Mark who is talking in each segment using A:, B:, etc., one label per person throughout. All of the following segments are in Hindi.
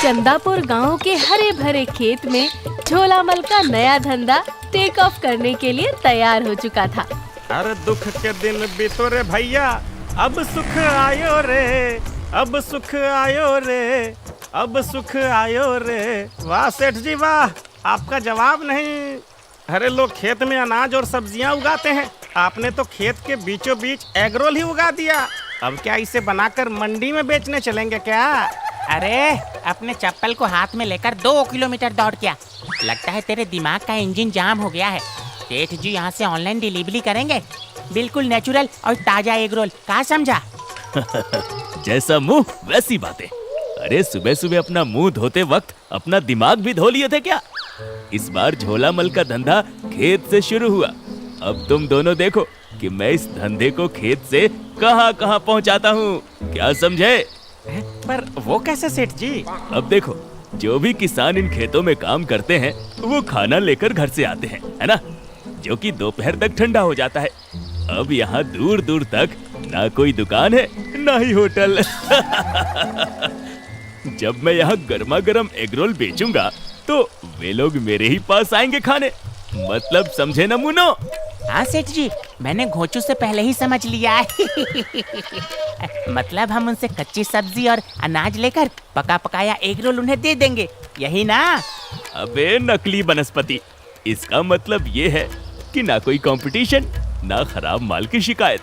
A: चंदापुर गांव के हरे भरे खेत में झोलामल का नया धंधा टेक ऑफ करने के लिए तैयार हो चुका था।
B: अरे दुख के दिन बीतो रे भैया, अब सुख आयो रे, अब सुख आयो रे, अब सुख आयो रे। वाह सेठ जी वाह, आपका जवाब नहीं। अरे लोग खेत में अनाज और सब्जियां उगाते हैं, आपने तो खेत के बीचों बीच एगरोल ही उगा दिया। अब क्या इसे बनाकर मंडी में बेचने चलेंगे क्या?
C: अरे अपने चप्पल को हाथ में लेकर 2 किलोमीटर दौड़ गया। लगता है तेरे दिमाग का इंजन जाम हो गया है। सेठ जी यहाँ से ऑनलाइन डिलीवरी करेंगे, बिल्कुल नेचुरल और ताजा एग रोल। कहाँ समझा?
D: जैसा मुंह वैसी बातें। अरे सुबह सुबह अपना मुंह धोते वक्त अपना दिमाग भी धो लिए थे क्या? इस बार झोलामल का धंधा खेत से शुरू हुआ। अब तुम दोनों देखो कि मैं इस धंधे को खेत से कहाँ कहाँ पहुँचाता हूँ। क्या समझे?
B: पर वो कैसे सेठ जी?
D: अब देखो, जो भी किसान इन खेतों में काम करते हैं वो खाना लेकर घर से आते हैं, है ना, जो कि दोपहर तक ठंडा हो जाता है। अब यहाँ दूर दूर तक ना कोई दुकान है ना ही होटल। जब मैं यहाँ गर्मा गर्म एग रोल बेचूंगा तो वे लोग मेरे ही पास आएंगे खाने। मतलब समझे ना मुन्नो?
C: हाँ सेठ जी, मैंने घोंचू से पहले ही समझ लिया है। मतलब हम उनसे कच्ची सब्जी और अनाज लेकर पका पकाया एग रोल उन्हें दे देंगे, यही ना?
D: अबे नकली बनस्पति, इसका मतलब ये है कि ना कोई कंपटीशन ना खराब माल की शिकायत,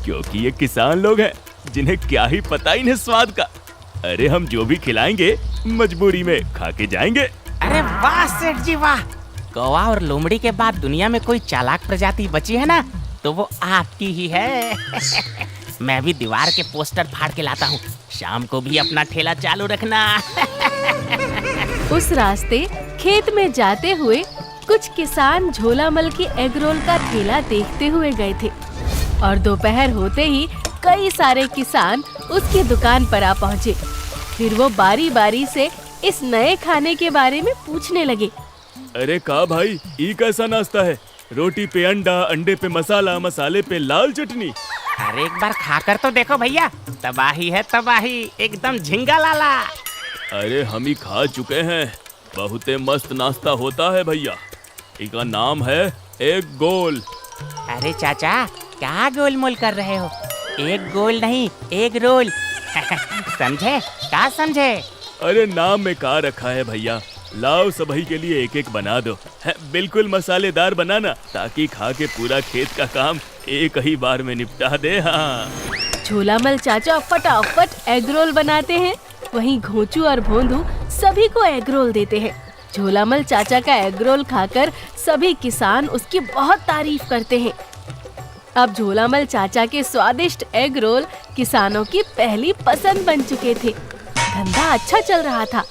D: क्योंकि ये किसान लोग हैं जिन्हें क्या ही पता इन्हें स्वाद का। अरे हम जो भी खिलाएंगे मजबूरी में खा के जाएंगे।
C: अरे वाह सेठ जी वाह, कौवा और लोमड़ी के बाद दुनिया में कोई चालाक प्रजाति बची है ना तो वो आपकी ही है। मैं भी दीवार के पोस्टर फाड़ के लाता हूँ, शाम को भी अपना ठेला चालू रखना।
A: उस रास्ते खेत में जाते हुए कुछ किसान झोलामल की एग रोल का ठेला देखते हुए गए थे और दोपहर होते ही कई सारे किसान उसकी दुकान पर आ पहुँचे। फिर वो बारी बारी से इस नए खाने के बारे में पूछने लगे।
D: अरे का भाई, ये कैसा नाश्ता है? रोटी पे अंडा, अंडे पे मसाला, मसाले पे लाल चटनी।
C: अरे एक बार खाकर तो देखो भैया, तबाही है तबाही, एकदम झिंगा लाला।
D: अरे हम ही खा चुके हैं, बहुत मस्त नाश्ता होता है भैया। इसका नाम है एग गोल।
C: अरे चाचा, क्या गोलमोल कर रहे हो? एक गोल नहीं, एग रोल। समझे? क्या समझे?
D: अरे नाम में का रखा है भैया, लाओ सभी के लिए एक एक बना दो। बिल्कुल मसालेदार बनाना, ताकि खा के पूरा खेत का काम एक ही बार में निपटा दे। हाँ,
A: झोलामल चाचा फटाफट एग रोल बनाते हैं, वहीं घोंचू और भोंदू सभी को एग रोल देते हैं। झोलामल चाचा का एग रोल खाकर सभी किसान उसकी बहुत तारीफ करते हैं। अब झोलामल चाचा के स्वादिष्ट एग रोल किसानों की पहली पसंद बन चुके थे। धंधा अच्छा चल रहा था,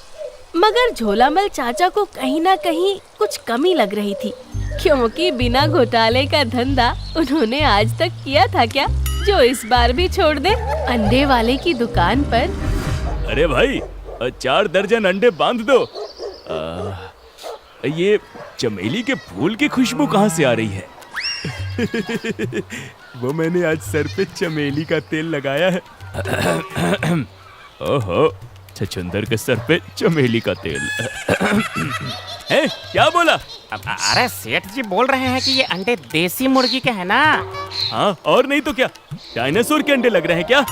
A: मगर झोलामल चाचा को कहीं ना कहीं कुछ कमी लग रही थी, क्योंकि बिना घोटाले का धंधा उन्होंने आज तक किया था क्या, जो इस बार भी छोड़ दे। अंडे वाले की दुकान पर
D: अरे भाई 4 दर्जन अंडे बांध दो। ये चमेली के फूल की खुशबू कहाँ से आ रही है? वो मैंने आज सर पे चमेली का तेल लगाया है। ओहो, छछूंदर के सर पे चमेली का तेल। है क्या बोला?
C: अरे सेठ जी बोल रहे हैं कि ये अंडे देसी मुर्गी के हैं ना?
D: हाँ और नहीं तो क्या, डायनासोर के अंडे लग रहे हैं क्या?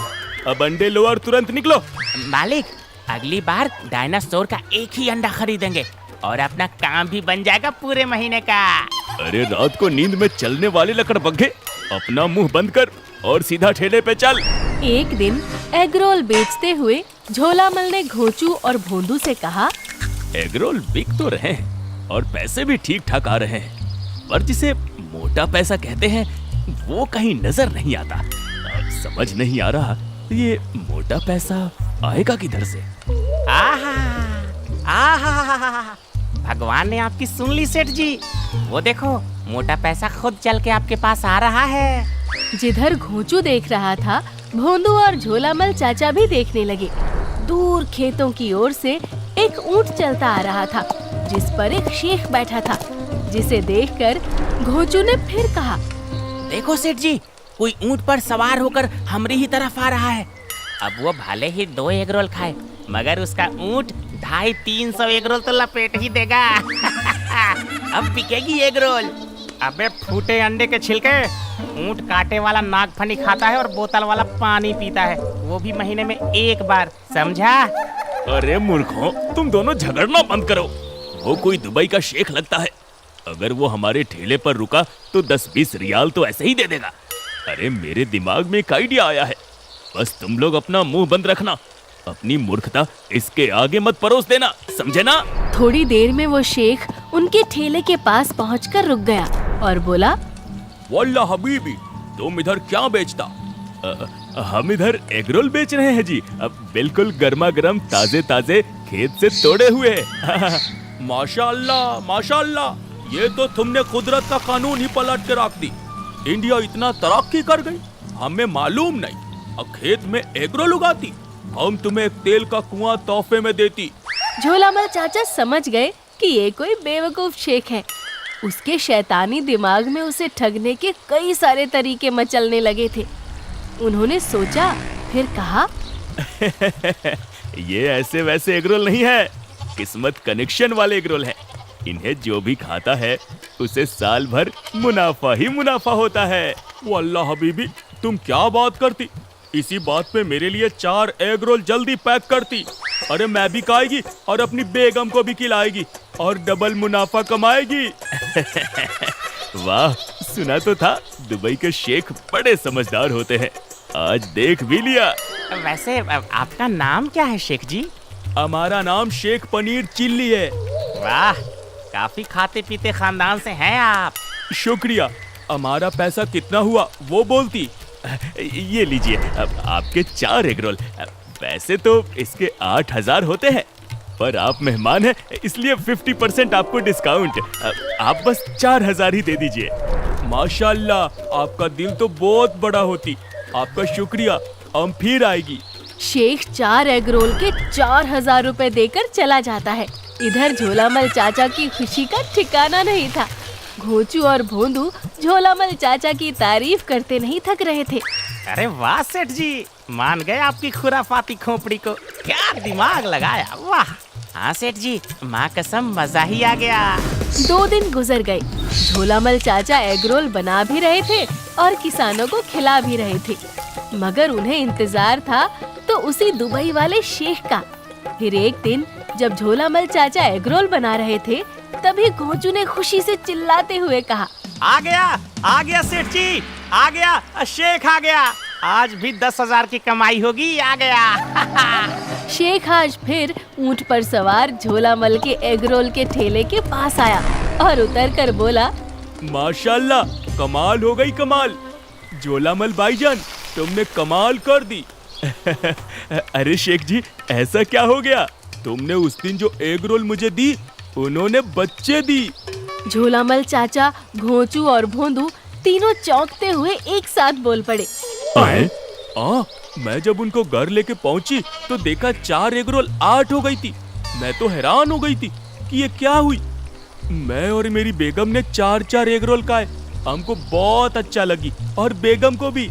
D: अब अंडे लो और तुरंत निकलो।
C: मालिक, अगली बार डायनासोर का एक ही अंडा खरीदेंगे और अपना काम भी बन जाएगा पूरे महीने का।
D: अरे रात को नींद में चलने वाले लकड़बग्घे, अपना मुंह बंद कर और सीधा ठेले पे चल।
A: एक दिन एग रोल बेचते हुए झोलामल ने घोंचू और भोंदू से कहा,
D: एग रोल बिक तो रहे हैं और पैसे भी ठीक ठाक आ रहे हैं, पर जिसे मोटा पैसा कहते हैं वो कहीं नजर नहीं आता। अब समझ नहीं आ रहा ये मोटा पैसा आएगा किधर से।
C: आहा, आहा, भगवान ने आपकी सुन ली सेठ जी। वो देखो, मोटा पैसा खुद चल के आपके पास आ रहा है।
A: जिधर घोंचू देख रहा था, भोंदू और झोलामल चाचा भी देखने लगे। दूर खेतों की ओर से एक ऊंट चलता आ रहा था, जिस पर एक शेख बैठा था, जिसे देखकर घोंचू ने फिर कहा,
C: देखो सेठ जी, कोई ऊंट पर सवार होकर हमारी ही तरफ आ रहा है। अब वो भले ही 2 एग रोल खाए, मगर उसका ऊँट 250-300 एग रोल तो लपेट ही देगा। अब बिकेगी एग रोल। अबे फूटे अंडे के छिलके, ऊँट कांटे वाला नागफनी खाता है और बोतल वाला पानी पीता है, वो भी महीने में 1 बार, समझा?
D: अरे मूर्खों, तुम दोनों झगड़ना बंद करो। वो कोई दुबई का शेख लगता है। अगर वो हमारे ठेले पर रुका तो 10-20 रियाल तो ऐसे ही दे देगा। अरे मेरे दिमाग में एक आइडिया आया है, बस तुम लोग अपना मुंह बंद रखना। अपनी मूर्खता इसके आगे मत परोस देना, समझे ना?
A: थोड़ी देर में वो शेख उनके ठेले के पास पहुंचकर रुक गया और बोला,
D: वल्ला हबीबी, तुम इधर क्या बेचता? हम इधर एग रोल बेच रहे हैं जी। बिल्कुल गर्मा गर्म ताजे ताजे खेत से तोड़े हुए। माशाअल्लाह माशाअल्लाह, ये तो तुमने कुदरत का कानून ही पलट के रख दी। इंडिया इतना तरक्की कर गई, हमें मालूम नहीं। खेत में एग रोल उगाती, हम तुम्हें एक तेल का कुआं तोहफे में देती।
A: झोलामल चाचा समझ गए कि ये कोई बेवकूफ शेख है। उसके शैतानी दिमाग में उसे ठगने के कई सारे तरीके मचलने लगे थे। उन्होंने सोचा, फिर कहा,
D: ये ऐसे वैसे एग रोल नहीं है, किस्मत कनेक्शन वाले एग रोल है। इन्हें जो भी खाता है उसे साल भर मुनाफा ही मुनाफा होता है। वल्लाह हबीबी, तुम क्या बात करती? इसी बात पे मेरे लिए 4 एग रोल जल्दी पैक करती। अरे मैं भी खाएगी और अपनी बेगम को भी खिलाएगी और डबल मुनाफा कमाएगी। वाह, सुना तो था दुबई के शेख बड़े समझदार होते हैं, आज देख भी लिया।
C: वैसे आपका नाम क्या है शेख जी?
D: हमारा नाम शेख पनीर चिल्ली है।
C: वाह, काफी खाते पीते खानदान से हैं आप।
D: शुक्रिया। हमारा पैसा कितना हुआ वो बोलती। ये लीजिए, अब आपके 4 एग रोल। वैसे तो इसके 8,000 होते हैं, पर आप मेहमान हैं इसलिए 50% आपको डिस्काउंट। आप बस 4,000 ही दे दीजिए। माशाल्लाह, आपका दिल तो बहुत बड़ा होती। आपका शुक्रिया, हम फिर आएगी।
A: शेख 4 एग रोल के 4,000 रुपए देकर चला जाता है। इधर झोलामल चाचा की खुशी का ठिकाना नहीं था। घोंचू और भोंदू झोलामल चाचा की तारीफ करते नहीं थक रहे थे।
C: अरे वाह सेठ जी, मान गए आपकी खुराफाती खोपड़ी को। क्या दिमाग लगाया, वाह। हाँ सेठ जी, माँ कसम मजा ही आ गया।
A: 2 दिन गुजर गए। झोलामल चाचा एग रोल बना भी रहे थे और किसानों को खिला भी रहे थे, मगर उन्हें इंतजार था तो उसी दुबई वाले शेख का। फिर एक दिन जब झोलामल चाचा एग रोल बना रहे थे, तभी घोंचू ने खुशी से चिल्लाते हुए कहा,
C: आ गया सेठ जी, आ गया, शेख आ गया। आज भी 10,000 की कमाई होगी, आ गया।
A: शेख आज फिर ऊंट पर सवार झोलामल के एग रोल के ठेले के पास आया और उतरकर बोला,
D: माशाल्लाह, कमाल हो गई कमाल। झोलामल भाईजान, तुमने कमाल कर दी। अरे शेख जी, ऐसा क्या हो गया? तुमने उस दिन जो एग रोल मुझे दी, उन्होंने बच्चे दी।
A: झोलामल चाचा, घोंचू और भोंदू तीनों चौंकते हुए एक साथ बोल पड़े।
D: मैं जब उनको घर लेके पहुंची तो देखा 4 एग रोल 8 हो गई थी। मैं तो हैरान हो गई थी कि ये क्या हुई। मैं और मेरी बेगम ने 4-4 एग रोल खाए। हमको बहुत अच्छा लगी और बेगम को भी।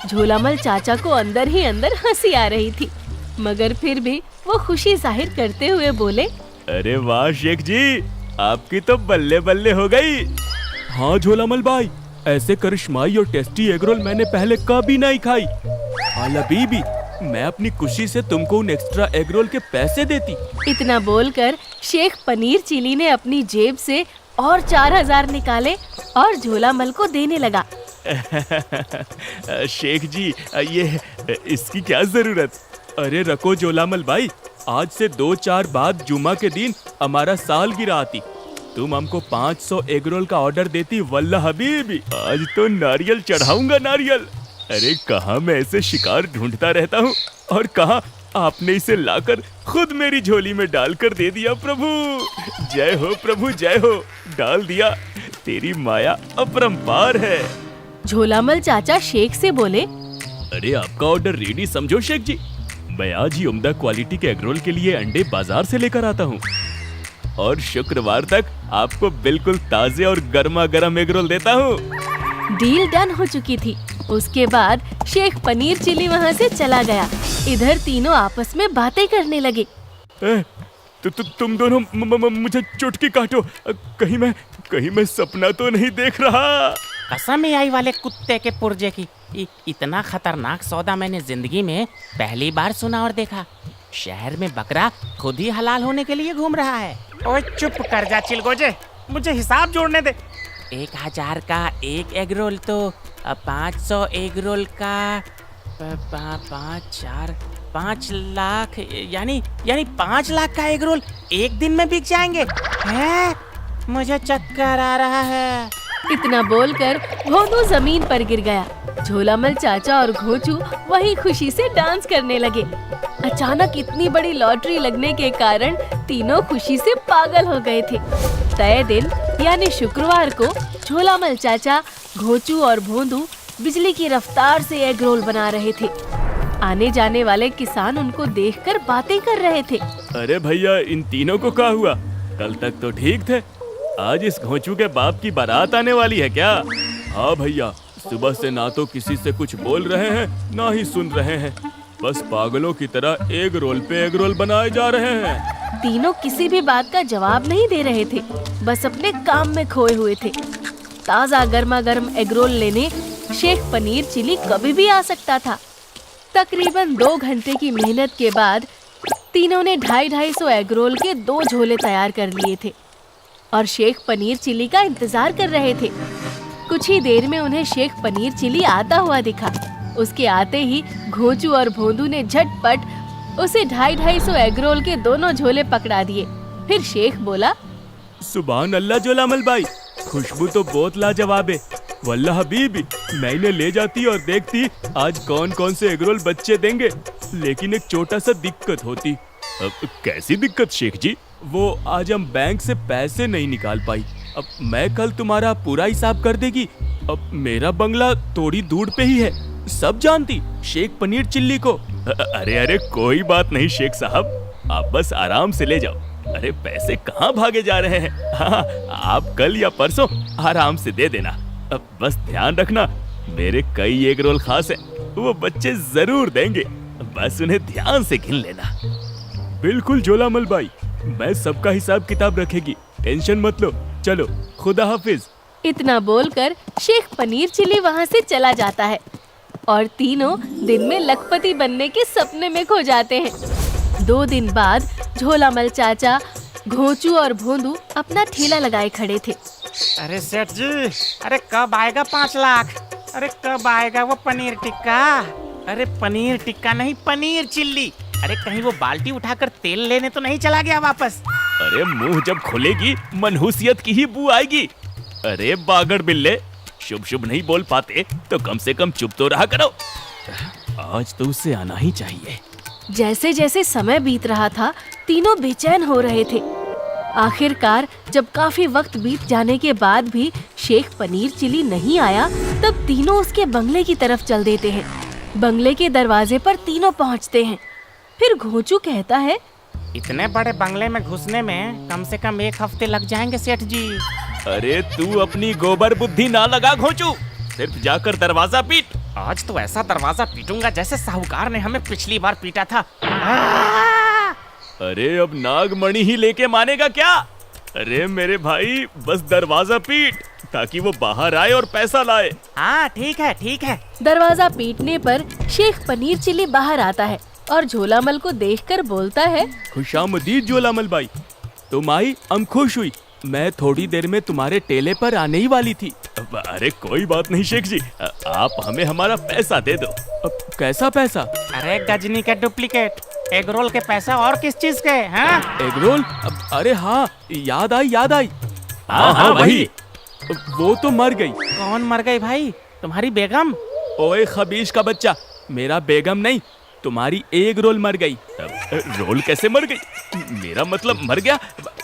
A: झोलामल चाचा को अंदर ही अंदर हंसी आ रही थी, मगर फिर भी वो खुशी जाहिर करते हुए बोले,
D: अरे वाह शेख जी, आपकी तो बल्ले बल्ले हो गई। हाँ झोलामल भाई, ऐसे करिश्माई और टेस्टी एग रोल मैंने पहले कभी नहीं खाई। बीबी, मैं अपनी खुशी से तुमको उन एक्स्ट्रा एग रोल के पैसे देती।
A: इतना बोलकर शेख पनीर चिली ने अपनी जेब से और 4,000 निकाले और झोलामल को देने लगा।
D: शेख जी, ये इसकी क्या जरूरत? अरे रखो झोलामल भाई, आज से 2-4 बाद जुमा के दिन हमारा सालगिरह आती, तुम हमको 500 एग रोल का ऑर्डर देती। वल्ला हबीबी, आज तो नारियल चढ़ाऊंगा, नारियल। अरे कहाँ मैं ऐसे शिकार ढूंढता रहता हूँ और कहाँ आपने इसे लाकर खुद मेरी झोली में डालकर दे दिया। प्रभु जय हो, प्रभु जय हो, डाल दिया। तेरी माया अपरंपार है।
A: झोलामल चाचा शेख से बोले,
D: अरे आपका ऑर्डर रेडी समझो शेख जी। मैं आज ही उम्दा क्वालिटी के एग रोल के लिए अंडे बाजार से लेकर आता हूँ और शुक्रवार तक आपको बिल्कुल ताजे और गर्मा गर्म एग रोल देता हूँ।
A: डील डन हो चुकी थी उसके बाद शेख पनीर चिली वहाँ से चला गया। इधर तीनों आपस में बातें करने लगे।
D: तुम दोनों मुझे चुटकी काटो, कहीं मैं सपना तो नहीं देख रहा।
C: कसम है आई वाले कुत्ते के पुर्जे की, इतना खतरनाक सौदा मैंने जिंदगी में पहली बार सुना और देखा। शहर में बकरा खुद ही हलाल होने के लिए घूम रहा है।
B: ओए चुप कर जा चिलगोजे, मुझे हिसाब जोड़ने दे।
C: 1000 का एक एग रोल तो 500 एग रोल का 5 लाख, यानी 5 लाख का एग रोल एक दिन में बिक जाएंगे। हैं? मुझे चक्कर आ रहा है।
A: इतना बोलकर भोंदू जमीन पर गिर गया। झोलामल चाचा और घोंचू वहीं खुशी से डांस करने लगे। अचानक इतनी बड़ी लॉटरी लगने के कारण तीनों खुशी से पागल हो गए थे। तय दिन यानी शुक्रवार को झोलामल चाचा, घोंचू और भोंदू बिजली की रफ्तार से एग रोल बना रहे थे। आने जाने वाले किसान उनको देखकर बातें कर रहे थे।
D: अरे भैया, इन तीनों को क्या हुआ? कल तक तो ठीक थे, आज इस घोंचू के बाप की बारात आने वाली है क्या? हाँ भैया, सुबह से ना तो किसी से कुछ बोल रहे हैं, ना ही सुन रहे हैं। बस पागलों की तरह एग रोल पे एग रोल बनाए जा रहे हैं।
A: तीनों किसी भी बात का जवाब नहीं दे रहे थे, बस अपने काम में खोए हुए थे। ताज़ा गर्मा गर्म एग रोल लेने शेख पनीर चिली कभी भी आ सकता था। तकरीबन 2 घंटे की मेहनत के बाद तीनों ने 250 एग रोल के 2 झोले तैयार कर लिए थे और शेख पनीर चिली का इंतजार कर रहे थे। कुछ ही देर में उन्हें शेख पनीर चिली आता हुआ दिखा। उसके आते ही घोंचू और भोंदू ने झटपट उसे 250 एग रोल के दोनों झोले पकड़ा दिए। फिर शेख बोला,
D: सुभान अल्लाह झोलामल भाई, खुशबू तो बहुत लाजवाब है। वल्लाह हबीबी, मैं इन्हें ले जाती और देखती आज कौन कौन से एग रोल बच्चे देंगे। लेकिन एक छोटा सा दिक्कत होती। अब कैसी दिक्कत शेख जी? वो आज हम बैंक से पैसे नहीं निकाल पाई। अब मैं कल तुम्हारा पूरा हिसाब कर देगी। अब मेरा बंगला थोड़ी दूर पे ही है, सब जानती शेख पनीर चिल्ली को। अरे कोई बात नहीं शेख साहब, आप बस आराम से ले जाओ। अरे पैसे कहाँ भागे जा रहे हैं? हाँ, आप कल या परसों आराम से दे देना। अब बस ध्यान रखना, मेरे कई एग रोल खास है, वो बच्चे जरूर देंगे। बस उन्हें ध्यान से गिन लेना। बिल्कुल झोलामल भाई, मैं सबका हिसाब किताब रखेगी, टेंशन मत लो। चलो, खुदा हाफिज।
A: इतना बोलकर शेख पनीर चिली वहाँ से चला जाता है और तीनों दिन में लखपति बनने के सपने में खो जाते हैं। 2 दिन बाद झोलामल चाचा, घोंचू और भोंदू अपना ठेला लगाए खड़े थे।
B: अरे सेठ जी, अरे कब आएगा 5 लाख? अरे कब आएगा वो पनीर टिक्का?
C: अरे पनीर टिक्का नहीं, पनीर चिल्ली। अरे कहीं वो बाल्टी उठाकर तेल लेने तो नहीं चला गया वापस?
D: अरे मुंह जब खुलेगी मनहूसियत की ही बू आएगी। अरे बागड़ बिल्ले, शुभ शुभ नहीं बोल पाते तो कम से कम चुप तो रहा करो। आज तो उसे आना ही चाहिए।
A: जैसे जैसे समय बीत रहा था, तीनों बेचैन हो रहे थे। आखिरकार जब काफी वक्त बीत जाने के बाद भी शेख पनीर चिली नहीं आया, तब तीनों उसके बंगले की तरफ चल देते हैं। बंगले के दरवाजे पर तीनों पहुंचते हैं। फिर घोंचू कहता है,
C: इतने बड़े बंगले में घुसने में कम से कम 1 हफ्ते लग जाएंगे सेठ जी।
D: अरे तू अपनी गोबर बुद्धि ना लगा घोंचू, सिर्फ जाकर दरवाजा पीट।
C: आज तो ऐसा दरवाजा पीटूंगा जैसे साहूकार ने हमें पिछली बार पीटा था।
D: अरे अब नागमणि ही लेके मानेगा क्या? अरे मेरे भाई, बस दरवाजा पीट ताकि वो बाहर आए और पैसा लाए।
C: हाँ ठीक है ठीक है।
A: दरवाजा पीटने पर शेख पनीर चिली बाहर आता है और झोलामल को देखकर बोलता है,
D: खुशामदीद झोलामल भाई, तुम आई, हम खुश हुई। मैं थोड़ी देर में तुम्हारे टेले पर आने ही वाली थी। अरे कोई बात नहीं शेख जी, आप हमें हमारा पैसा दे दो। अब कैसा पैसा?
C: अरे गजनी के डुप्लीकेट एग रोल के पैसा और किस चीज के? हाँ
D: एग रोल? अरे हाँ, याद आई। हाँ वही। वो तो मर गई।
C: कौन मर गई भाई? तुम्हारी बेगम?
D: ओए खबीश का बच्चा, मेरा बेगम नहीं, तुम्हारी एग रोल मर गई। रोल कैसे मर गई? मेरा मतलब मर गया?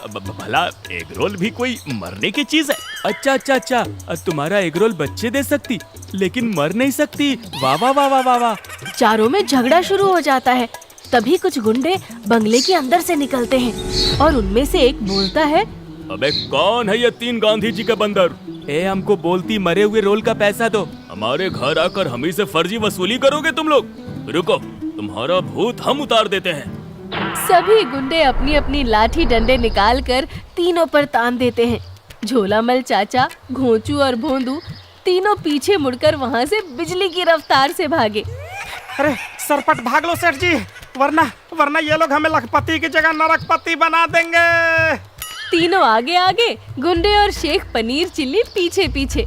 D: भला एग रोल भी कोई मरने की चीज है? अच्छा, तुम्हारा एग रोल बच्चे दे सकती लेकिन मर नहीं सकती। वाह वाह वाह वाह वाह।
A: चारों में झगड़ा शुरू हो जाता है। तभी कुछ गुंडे बंगले के अंदर से निकलते हैं और उनमें से एक बोलता है,
D: अबे कौन है ये 3 गांधी जी का बंदर? ए हमको बोलती मरे हुए रोल का पैसा दो। हमारे घर आकर हम ही से फर्जी वसूली करोगे तुम लोग? रुको, तुम्हारा भूत हम उतार देते हैं।
A: सभी गुंडे अपनी अपनी लाठी डंडे निकाल कर तीनों पर तान देते हैं। झोलामल चाचा, घोंचू और भोंदू तीनों पीछे मुड़कर वहाँ से बिजली की रफ्तार से भागे।
B: अरे सरपट भाग लो सेठ जी, वरना ये लोग हमें लखपति की जगह नरकपति बना देंगे।
A: तीनों आगे आगे, गुंडे और शेख पनीर चिल्ली पीछे पीछे।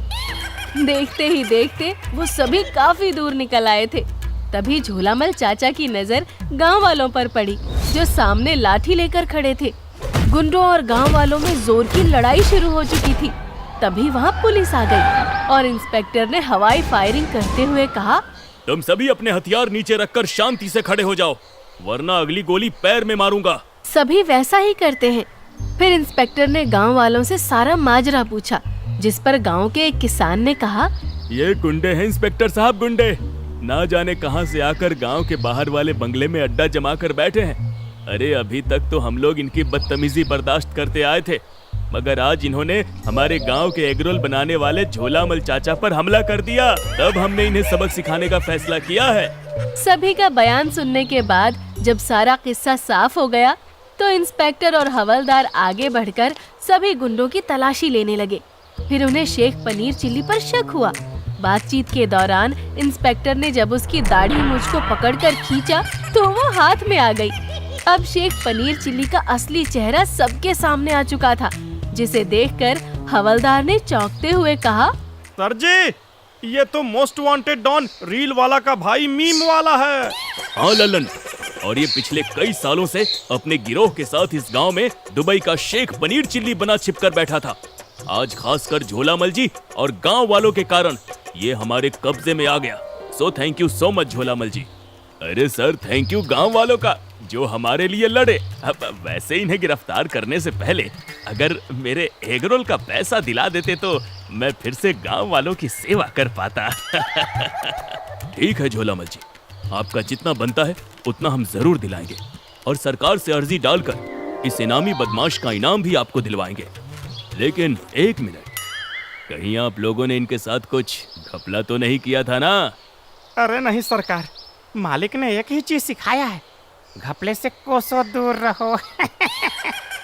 A: देखते ही देखते वो सभी काफी दूर निकल आए थे। तभी झोलामल चाचा की नजर गांव वालों पर पड़ी, जो सामने लाठी लेकर खड़े थे। गुंडों और गांव वालों में जोर की लड़ाई शुरू हो चुकी थी। तभी वहाँ पुलिस आ गई और इंस्पेक्टर ने हवाई फायरिंग करते हुए कहा,
D: तुम सभी अपने हथियार नीचे रखकर शांति से खड़े हो जाओ, वरना अगली गोली पैर में मारूंगा।
A: सभी वैसा ही करते हैं। फिर इंस्पेक्टर ने गांव वालों से सारा माजरा पूछा, जिस पर गांव के एक किसान ने कहा,
D: ये गुंडे हैं इंस्पेक्टर साहब, गुंडे। ना जाने कहां से आकर गांव के बाहर वाले बंगले में अड्डा जमा कर बैठे हैं। अरे अभी तक तो हम लोग इनकी बदतमीजी बर्दाश्त करते आए थे, मगर आज इन्होंने हमारे गांव के एगरोल बनाने वाले झोलामल चाचा पर हमला कर दिया। तब हमने इन्हें सबक सिखाने का फैसला किया है।
A: सभी का बयान सुनने के बाद जब सारा किस्सा साफ हो गया, तो इंस्पेक्टर और हवलदार आगे बढ़कर सभी गुंडों की तलाशी लेने लगे। फिर उन्हें शेख पनीर चिल्ली पर शक हुआ। बातचीत के दौरान इंस्पेक्टर ने जब उसकी दाढ़ी मूंछ को पकड़कर खींचा तो वो हाथ में आ गई। अब शेख पनीर चिल्ली का असली चेहरा सबके सामने आ चुका था, जिसे देखकर हवलदार ने चौंकते हुए कहा,
B: सर जी, ये तो मोस्ट वांटेड डॉन रील वाला का भाई मीम वाला है।
D: हाँ ललन, और ये पिछले कई सालों से अपने गिरोह के साथ इस गांव में दुबई का शेख पनीर चिल्ली बना छिपकर बैठा था। आज खासकर झोलामल जी और गांव वालों के कारण ये हमारे कब्जे में आ गया। So thank you so much Jholamal ji. अरे सर, थैंक यू गांव वालों का जो हमारे लिए लड़े। अब वैसे इन्हें गिरफ्तार करने से पहले अगर मेरे एगरोल का पैसा दिला देते तो मैं फिर से गांव वालों की सेवा कर पाता। ठीक है झोलामल जी, आपका जितना बनता है उतना हम जरूर दिलाएंगे, और सरकार से अर्जी डालकर इस इनामी बदमाश का इनाम भी आपको दिलवाएंगे। लेकिन एक मिनट, कहीं आप लोगों ने इनके साथ कुछ घपला तो नहीं किया था ना?
B: अरे नहीं सरकार, मालिक ने एक ही चीज सिखाया है, घपले से कोसों दूर रहो।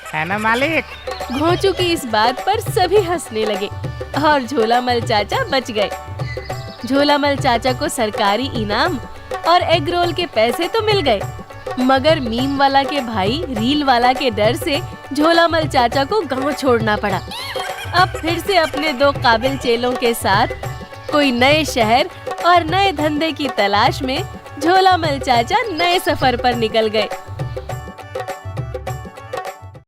B: है ना मालिक?
A: घोंचू की इस बात पर सभी हंसने लगे और झोलामल चाचा बच गए। झोलामल चाचा को सरकारी इनाम और एग रोल के पैसे तो मिल गए, मगर मीम वाला के भाई रील वाला के डर से झोलामल चाचा को गांव छोड़ना पड़ा। अब फिर से अपने दो काबिल चेलों के साथ कोई नए शहर और नए धंधे की तलाश में झोलामल चाचा नए सफर पर निकल गए।